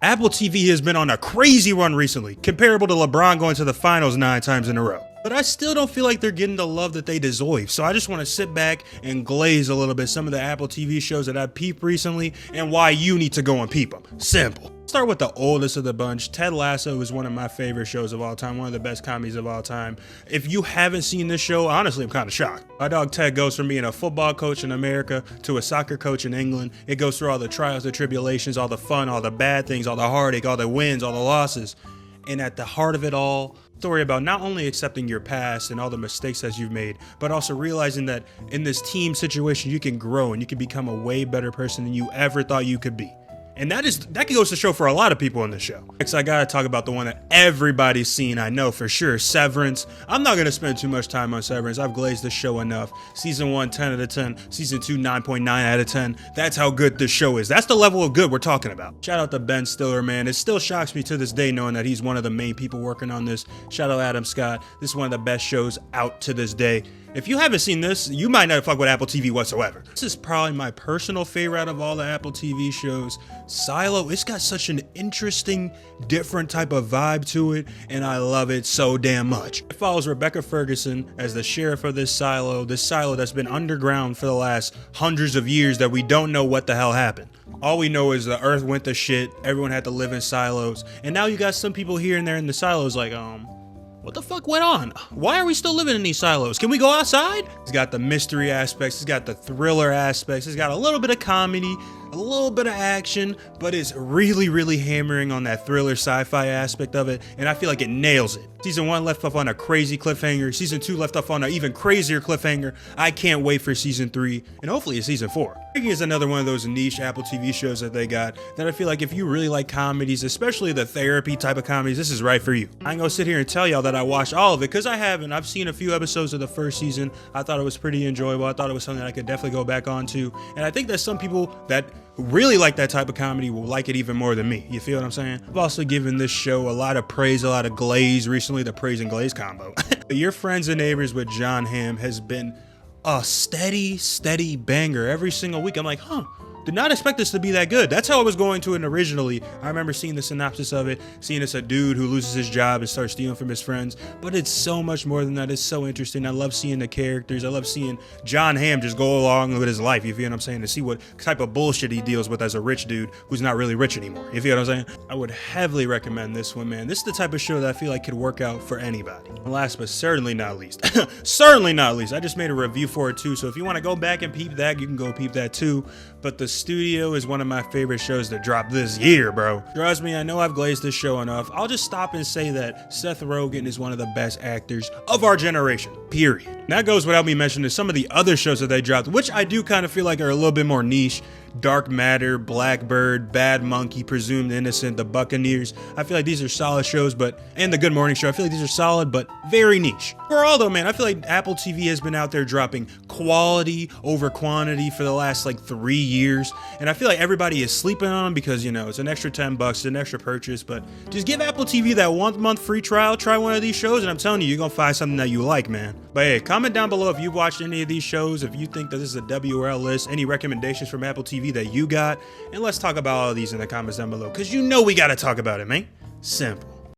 Apple TV has been on a crazy run recently, comparable to LeBron going to the finals 9 times in a row. But I still don't feel like they're getting the love that they deserve. So I just want to sit back and glaze a little bit some of the Apple TV shows that I've peeped recently and why you need to go and peep them. Simple. Start with the oldest of the bunch. Ted Lasso is one of my favorite shows of all time, one of the best comedies of all time. If you haven't seen this show, honestly, I'm kind of shocked. My dog Ted goes from being a football coach in America to a soccer coach in England. It goes through all the trials, the tribulations, all the fun, all the bad things, all the heartache, all the wins, all the losses. And at the heart of it all, story about not only accepting your past and all the mistakes that you've made, but also realizing that in this team situation, you can grow and you can become a way better person than you ever thought you could be. And that goes to show for a lot of people in the show. Next, I gotta talk about the one that everybody's seen, I know for sure, Severance. I'm not gonna spend too much time on Severance. I've glazed the show enough. Season 1, 10 out of 10. Season 2, 9.9 out of 10. That's how good this show is. That's the level of good we're talking about. Shout out to Ben Stiller, man. It still shocks me to this day knowing that he's one of the main people working on this. Shout out Adam Scott. This is one of the best shows out to this day. If you haven't seen this, you might not fuck with Apple TV whatsoever. This is probably my personal favorite out of all the Apple TV shows. Silo, it's got such an interesting, different type of vibe to it, and I love it so damn much. It follows Rebecca Ferguson as the sheriff of this silo that's been underground for the last hundreds of years that we don't know what the hell happened. All we know is the earth went to shit, everyone had to live in silos, and now you got some people here and there in the silos like, what the fuck went on? Why are we still living in these silos? Can we go outside? It's got the mystery aspects. It's got the thriller aspects. It's got a little bit of comedy, a little bit of action, but it's really, really hammering on that thriller sci-fi aspect of it. And I feel like it nails it. Season 1 left off on a crazy cliffhanger. Season 2 left off on an even crazier cliffhanger. I can't wait for season 3 and hopefully a season 4. Breaking is another one of those niche Apple TV shows that they got that I feel like if you really like comedies, especially the therapy type of comedies, this is right for you. I ain't gonna sit here and tell y'all that I watched all of it because I haven't. I've seen a few episodes of the first season. I thought it was pretty enjoyable. I thought it was something that I could definitely go back onto. And I think that some people that really like that type of comedy will like it even more than me. You feel what I'm saying? I've also given this show a lot of praise, a lot of glaze recently, the praise and glaze combo. Your Friends and Neighbors with John Hamm has been a steady banger every single week. I'm like, did not expect this to be that good. That's how I was going to it originally. I remember seeing the synopsis of it, seeing it's a dude who loses his job and starts stealing from his friends, but it's so much more than that. It's so interesting. I love seeing the characters. I love seeing John Hamm just go along with his life, you feel what I'm saying, to see what type of bullshit he deals with as a rich dude who's not really rich anymore, you feel what I'm saying? I would heavily recommend this one, man. This is the type of show that I feel like could work out for anybody. And last but certainly not least, I just made a review for it too, so if you want to go back and peep that, you can go peep that too. But The Studio is one of my favorite shows that dropped this year, bro. Trust me, I know I've glazed this show enough. I'll just stop and say that Seth Rogen is one of the best actors of our generation, period. And that goes without me mentioning some of the other shows that they dropped, which I do kind of feel like are a little bit more niche. Dark Matter, Blackbird, Bad Monkey, Presumed Innocent, The Buccaneers. I feel like these are solid shows, and The Good Morning Show. I feel like these are solid, but very niche. Overall though, man, I feel like Apple TV has been out there dropping quality over quantity for the last 3 years. And I feel like everybody is sleeping on them because, it's an extra $10, it's an extra purchase, but just give Apple TV that 1 month free trial, try one of these shows, and I'm telling you, you're gonna find something that you like, man. But hey, comment down below if you've watched any of these shows, if you think that this is a WRL list, any recommendations from Apple TV that you got, and let's talk about all of these in the comments down below, because we gotta talk about it, man. Simple.